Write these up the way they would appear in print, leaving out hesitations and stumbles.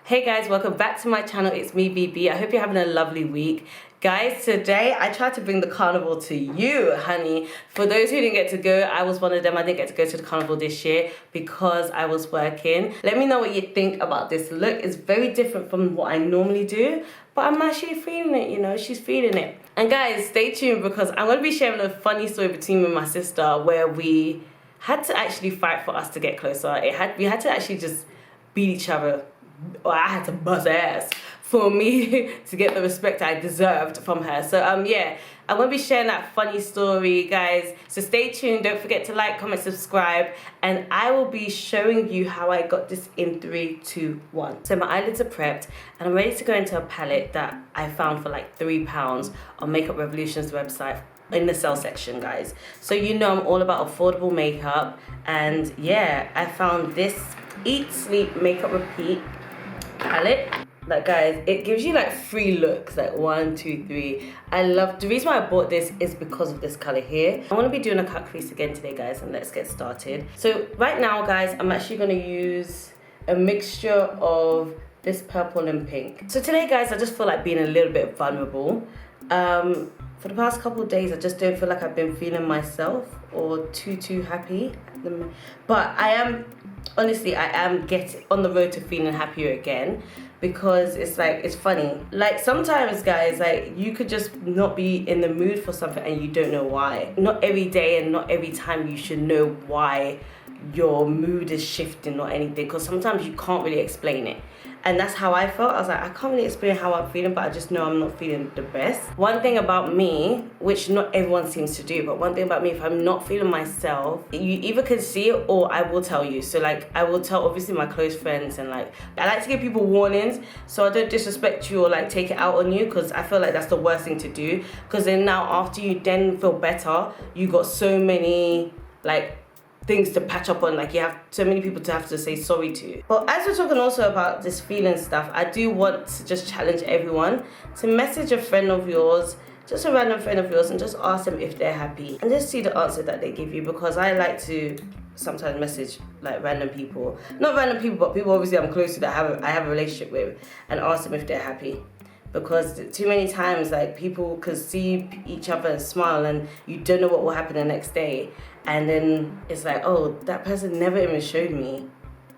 Hey guys, welcome back to my channel. It's me, BB. I hope you're having a lovely week. Guys, today I tried to bring the carnival to you, honey. For those who didn't get to go, I was one of them. I didn't get to go to the carnival this year because I was working. Let me know what you think about this look. It's very different from what I normally do, but I'm actually feeling it, you know, she's feeling it. And guys, stay tuned because I'm going to be sharing a funny story between me and my sister where we had to actually fight for us to get closer. We had to actually just beat each other. Or I had to bust her ass for me to get the respect I deserved from her. So yeah, I'm gonna be sharing that funny story, guys. So stay tuned. Don't forget to like, comment, subscribe, and I will be showing you how I got this in 3, 2, 1. So my eyelids are prepped, and I'm ready to go into a palette that I found for like £3 on Makeup Revolution's website in the sale section, guys. So you know I'm all about affordable makeup, and yeah, I found this Eat, Sleep, Makeup, Repeat palette. Like, guys, it gives you like 3 looks, like 1, 2, 3. I love the reason why I bought this is because of this color here. I want to be doing a cut crease again today, guys, and let's get started. So right now, guys, I'm actually going to use a mixture of this purple and pink. So today, guys, I just feel like being a little bit vulnerable. For the past couple of days, I just don't feel like I've been feeling myself or too happy. But I am, honestly, I am getting on the road to feeling happier again, because it's like, it's funny. Like sometimes, guys, like you could just not be in the mood for something and you don't know why. Not every day and not every time you should know why your mood is shifting or anything, because sometimes you can't really explain it. And that's how I felt. I was like, I can't really explain how I'm feeling, but I just know I'm not feeling the best. One thing about me, which not everyone seems to do, but one thing about me, if I'm not feeling myself, you either can see it or I will tell you. So like, I will tell obviously my close friends, and like, I like to give people warnings so I don't disrespect you or like take it out on you, because I feel like that's the worst thing to do. Because then now after you then feel better, you got so many like things to patch up on, like you have so many people to have to say sorry to. But as we're talking also about this feeling stuff, I do want to just challenge everyone to message a friend of yours, just a random friend of yours, and just ask them if they're happy and just see the answer that they give you. Because I like to sometimes message like random people, not random people, but people obviously I'm close to that I have a relationship with, and ask them if they're happy. Because too many times, like, people can see each other and smile, and you don't know what will happen the next day. And then it's like, oh, that person never even showed me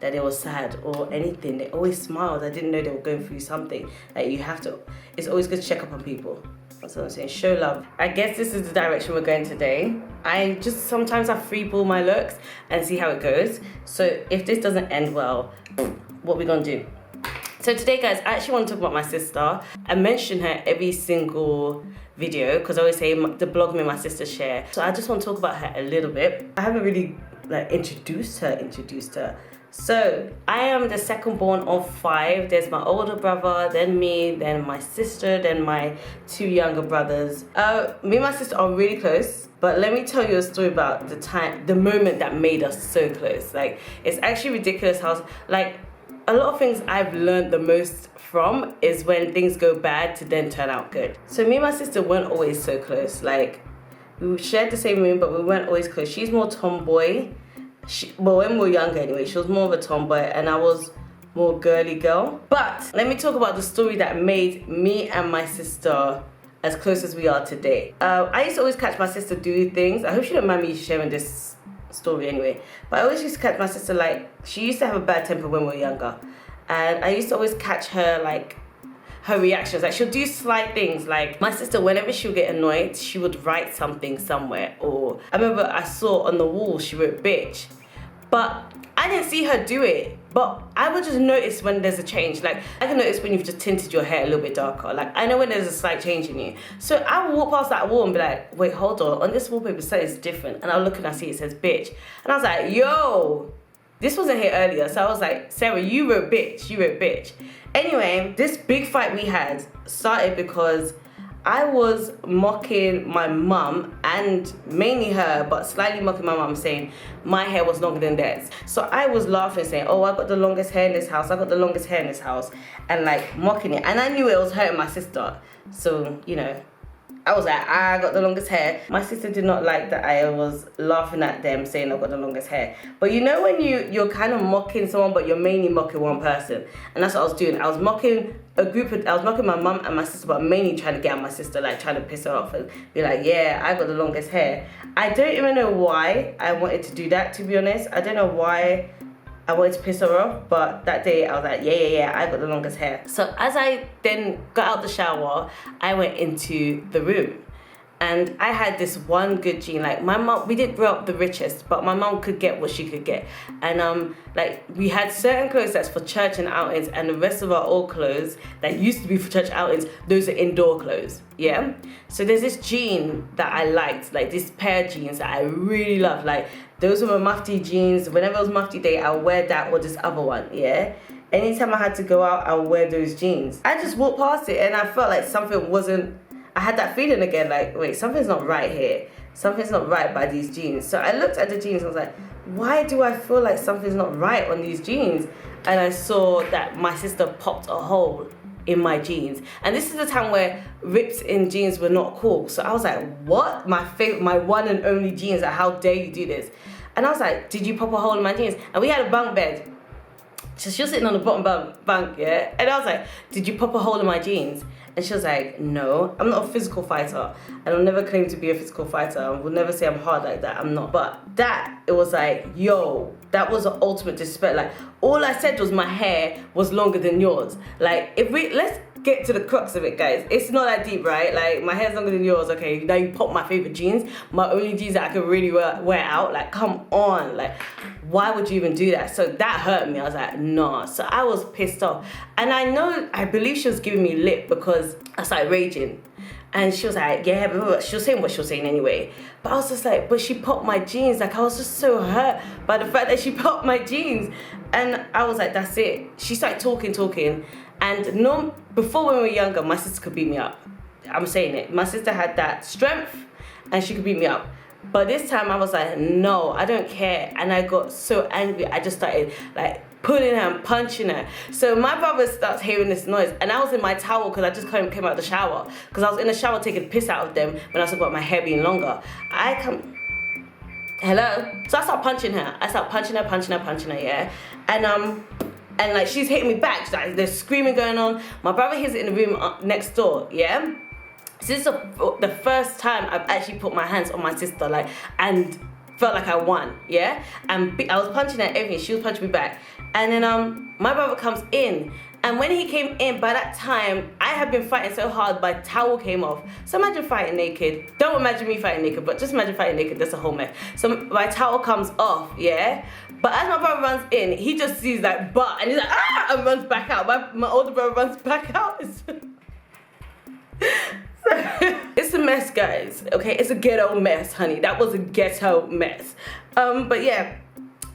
that they were sad or anything. They always smiled. I didn't know they were going through something. Like, you have to, it's always good to check up on people. That's what I'm saying, show love. I guess this is the direction we're going today. I just sometimes I freeball my looks and see how it goes. So if this doesn't end well, what we gonna do? So today, guys, I actually want to talk about my sister. I mention her every single video because I always say the blog me and my sister share. So I just want to talk about her a little bit. I haven't really like introduced her. So I am the second born of 5. There's my older brother, then me, then my sister, then my 2 younger brothers. Me and my sister are really close. But let me tell you a story about the moment that made us so close. Like, it's actually ridiculous how, like, a lot of things I've learned the most from is when things go bad to then turn out good. So me and my sister weren't always so close. Like, we shared the same room, but we weren't always close. She's more tomboy. Well, when we were younger anyway, she was more of a tomboy and I was more girly girl. But let me talk about the story that made me and my sister as close as we are today. I used to always catch my sister do things. I hope she don't mind me sharing this story anyway, but I always used to catch my sister, like, she used to have a bad temper when we were younger, and I used to always catch her, like, her reactions. Like, she'll do slight things. Like, my sister, whenever she'll get annoyed, she would write something somewhere. Or I remember I saw on the wall she wrote bitch, but I didn't see her do it. But I would just notice when there's a change. Like, I can notice when you've just tinted your hair a little bit darker. Like, I know when there's a slight change in you. So I will walk past that wall and be like, wait, hold on this wallpaper something's different. And I'll look and I see it says bitch. And I was like, yo, this wasn't here earlier. So I was like, Sarah, you wrote bitch. Anyway, this big fight we had started because I was mocking my mum, and mainly her, but slightly mocking my mum, saying my hair was longer than theirs. So I was laughing, saying, oh, I got the longest hair in this house, and like mocking it. And I knew it was hurting my sister. So, you know, I was like, I got the longest hair. My sister did not like that I was laughing at them saying I got the longest hair. But you know when you're kind of mocking someone, but you're mainly mocking one person. And that's what I was doing. I was mocking I was mocking my mum and my sister, but mainly trying to get at my sister, like trying to piss her off and be like, yeah, I got the longest hair. I don't even know why I wanted to do that, to be honest. I don't know why I wanted to piss her off, but that day I was like, yeah, I got the longest hair. So as I then got out the shower, I went into the room. And I had this one good gene. Like my mom, we didn't grow up the richest, but my mom could get what she could get. And like we had certain clothes that's for church and outings, and the rest of our old clothes that used to be for church outings, those are indoor clothes. Yeah. So there's this jean that I liked, like this pair of jeans that I really love. Like those were my mufti jeans. Whenever it was mufti day, I'll wear that or this other one. Yeah. Anytime I had to go out, I'll wear those jeans. I just walked past it and I felt like something wasn't. I had that feeling again, like, wait, something's not right here. Something's not right by these jeans. So I looked at the jeans and I was like, why do I feel like something's not right on these jeans? And I saw that my sister popped a hole in my jeans. And this is the time where rips in jeans were not cool. So I was like, what? My one and only jeans, like, how dare you do this? And I was like, did you pop a hole in my jeans? And we had a bunk bed. So she was sitting on the bottom bunk, yeah? And I was like, did you pop a hole in my jeans? And she was like, no, I'm not a physical fighter. And I'll never claim to be a physical fighter. I will never say I'm hard like that. I'm not. But that, it was like, yo, that was the ultimate disrespect. Like, all I said was my hair was longer than yours. Like, let's get to the crux of it, guys. It's not that deep, right? Like, my hair's longer than yours. Okay, now you pop my favorite jeans, my only jeans that I could really wear out. Like, come on. Like, why would you even do that? So that hurt me. I was like, nah. So I was pissed off. And I believe she was giving me lip because I started raging. And she was like, yeah, blah, blah, blah. She was saying what she was saying anyway. But I was just like, but she popped my jeans. Like, I was just so hurt by the fact that she popped my jeans. And I was like, that's it. She started talking. And no, before when we were younger, my sister could beat me up. I'm saying it. My sister had that strength and she could beat me up. But this time I was like, no, I don't care. And I got so angry. I just started like pulling her and punching her. So my brother starts hearing this noise. And I was in my towel because I just came out of the shower. Because I was in the shower taking the piss out of them when I was about my hair being longer. Hello? So I start punching her. I start punching her, yeah? And like she's hitting me back. She's like, there's screaming going on. My brother hears it in the room next door, yeah? So this is the first time I've actually put my hands on my sister, like, and felt like I won, yeah? And I was punching her everything. She was punching me back. And then my brother comes in. And when he came in, by that time, I had been fighting so hard, my towel came off. So imagine fighting naked. Don't imagine me fighting naked, but just imagine fighting naked. That's a whole mess. So my towel comes off, yeah? But as my brother runs in, he just sees like butt, and he's like, ah! And runs back out. My older brother runs back out. It's a mess, guys. Okay, it's a ghetto mess, honey. That was a ghetto mess. But yeah.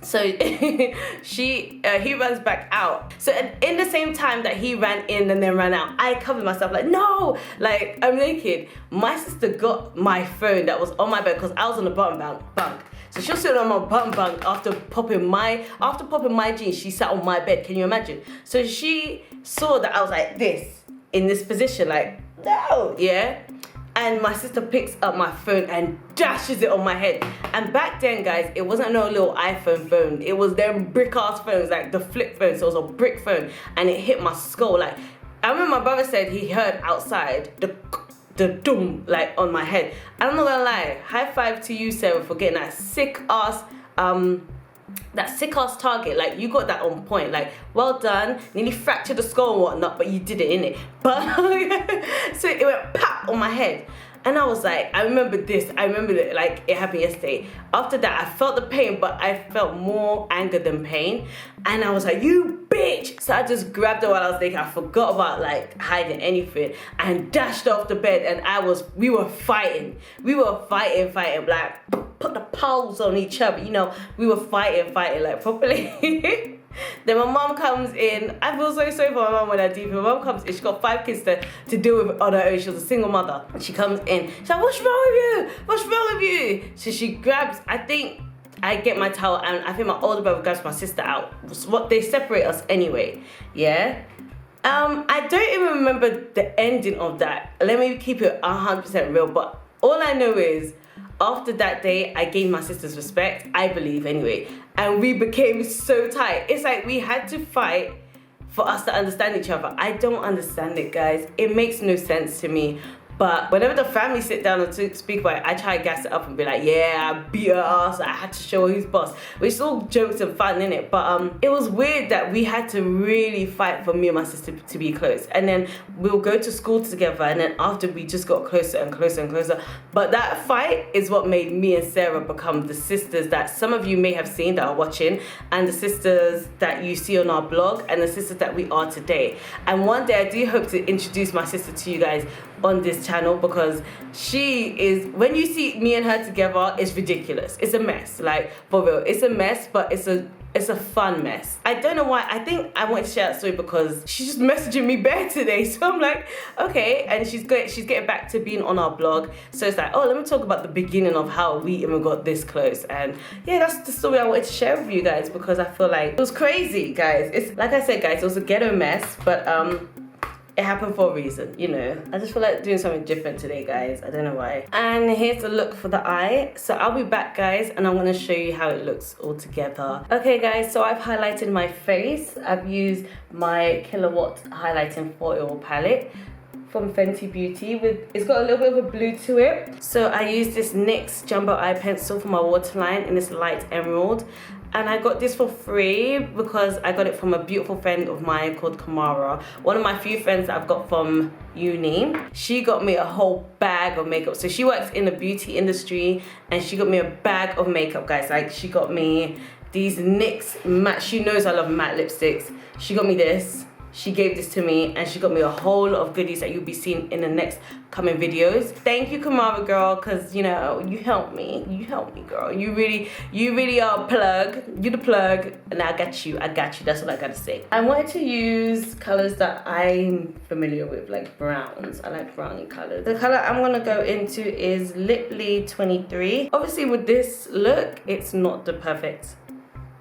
So he runs back out. So in the same time that he ran in and then ran out, I covered myself like, no, like I'm naked. My sister got my phone that was on my bed because I was on the bottom bunk. So she was sitting on my bottom bunk after popping my jeans. She sat on my bed. Can you imagine? So she saw that I was like this in this position, like no, yeah. And my sister picks up my phone and dashes it on my head. And back then, guys, it wasn't no little iPhone phone. It was them brick-ass phones, like the flip phone. So it was a brick phone. And it hit my skull. Like, I remember my brother said he heard outside the doom, like, on my head. And I'm not gonna lie. High five to you, Sarah, for getting that sick-ass target. Like, you got that on point. Like, well done. Nearly fractured the skull and whatnot, but you did it, innit? But so it went pop on my head. And I was like, I remember it like it happened yesterday. After that, I felt the pain, but I felt more anger than pain. And I was like, you bitch! So I just grabbed her while I was naked. I forgot about like hiding anything and dashed off the bed. And we were fighting. Like, put the paws on each other, you know. We were fighting like properly. Then my mom comes in. I feel so sorry for my mom when I do. My mom comes in. She got 5 kids to deal with on her own. She was a single mother. She comes in. She's like, what's wrong with you? So she grabs, I think I get my towel, and I think my older brother grabs my sister out. What, they separate us anyway, yeah? I don't even remember the ending of that. Let me keep it 100% real. But all I know is, after that day, I gained my sister's respect, I believe anyway. And we became so tight. It's like we had to fight for us to understand each other. I don't understand it, guys. It makes no sense to me. But whenever the family sit down and speak about it, I try to gas it up and be like, yeah, I beat her ass. I had to show her who's boss. Which is all jokes and fun, innit? But it was weird that we had to really fight for me and my sister to be close. And then we'll go to school together. And then after, we just got closer and closer and closer. But that fight is what made me and Sarah become the sisters that some of you may have seen that are watching. And the sisters that you see on our blog. And the sisters that we are today. And one day I do hope to introduce my sister to you guys on this channel, because she is, when you see me and her together, it's ridiculous. It's a mess, like, for real. It's a mess, but it's a fun mess. I don't know why. I think I wanted to share that story because she's just messaging me bare today. So I'm like, okay. And she's getting back to being on our blog. So it's like, oh, let me talk about the beginning of how we even got this close. And yeah, that's the story I wanted to share with you guys, because I feel like it was crazy, guys. It's like I said, guys, it was a ghetto mess, but it happened for a reason, you know. I just feel like doing something different today, guys. I don't know why. And here's the look for the eye. So I'll be back, guys, and I'm gonna show you how it looks all together. Okay, guys, so I've highlighted my face. I've used my Kilowatt highlighting foil palette from Fenty Beauty. It's got a little bit of a blue to it. So I used this NYX Jumbo Eye Pencil for my waterline in this light emerald. And I got this for free because I got it from a beautiful friend of mine called Kamara. One of my few friends that I've got from uni. She got me a whole bag of makeup. So she works in the beauty industry and she got me a bag of makeup, guys. Like, she got me these NYX matte, she knows I love matte lipsticks. She got me this. She gave this to me, and she got me a whole lot of goodies that you'll be seeing in the next coming videos. Thank you, Kamara girl, because you know, you helped me. You helped me, girl. You really are a plug. You're the plug, and I got you. That's what I gotta say. I wanted to use colors that I'm familiar with, like browns. I like browny colors. The color I'm gonna go into is Liply 23. Obviously, with this look, it's not the perfect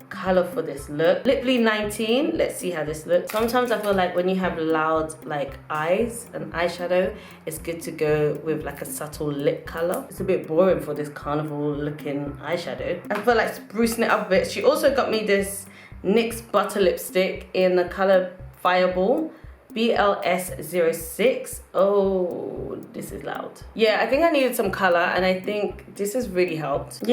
color for this look. Liply 19. Let's see how this looks. Sometimes I feel like when you have loud like eyes and eyeshadow, it's good to go with like a subtle lip color. It's a bit boring for this carnival looking eyeshadow. I feel like sprucing it up a bit. She also got me this NYX butter lipstick in the color Fireball. BLS06. Oh, this is loud. Yeah, I think I needed some color, and I think this has really helped.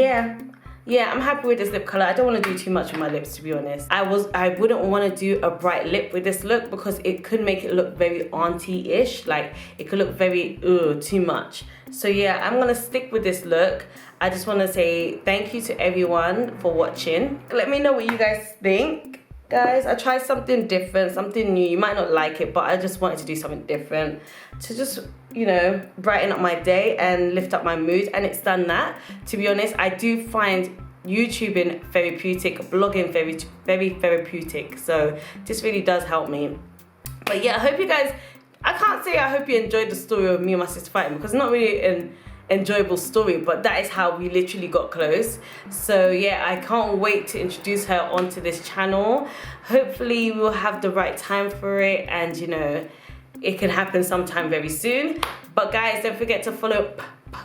Yeah, I'm happy with this lip color. I don't want to do too much with my lips, to be honest. I wouldn't want to do a bright lip with this look because it could make it look very auntie-ish. Like, it could look very, too much. So yeah, I'm going to stick with this look. I just want to say thank you to everyone for watching. Let me know what you guys think. Guys, I tried something different, something new. You might not like it, but I just wanted to do something different to just, you know, brighten up my day and lift up my mood, and it's done that. To be honest, I do find YouTubing therapeutic, blogging very therapeutic, so this really does help me. But yeah, I hope you guys, I can't say I hope you enjoyed the story of me and my sister fighting, because it's not really an enjoyable story, but that is how we literally got close. So yeah, I can't wait to introduce her onto this channel. Hopefully we'll have the right time for it, and you know, it can happen sometime very soon. But guys, don't forget to follow.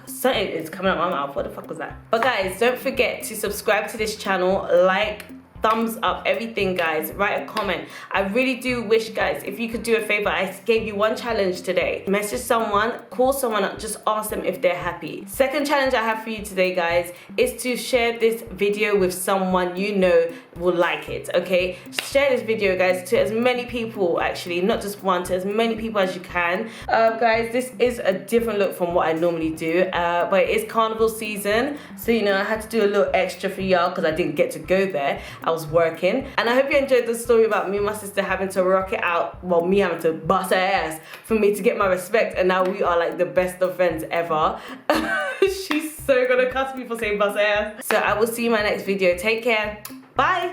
Something is coming out my mouth. What the fuck was that? But guys, don't forget to subscribe to this channel, like, thumbs up, everything, guys. Write a comment. I really do wish, guys, if you could do a favor. I gave you one challenge today. Message someone, call someone up, just ask them if they're happy. Second challenge I have for you today, guys, is to share this video with someone you know will like it, okay? Share this video, guys, to as many people, actually, not just one, to as many people as you can. Guys, this is a different look from what I normally do, but it is carnival season, so you know, I had to do a little extra for y'all because I didn't get to go there. I was working, and I hope you enjoyed the story about me and my sister having to rock it out, well, me having to bust her ass for me to get my respect, and now we are like the best of friends ever. She's so gonna cuss me for saying bust her ass. So I will see you in my next video. Take care. Bye.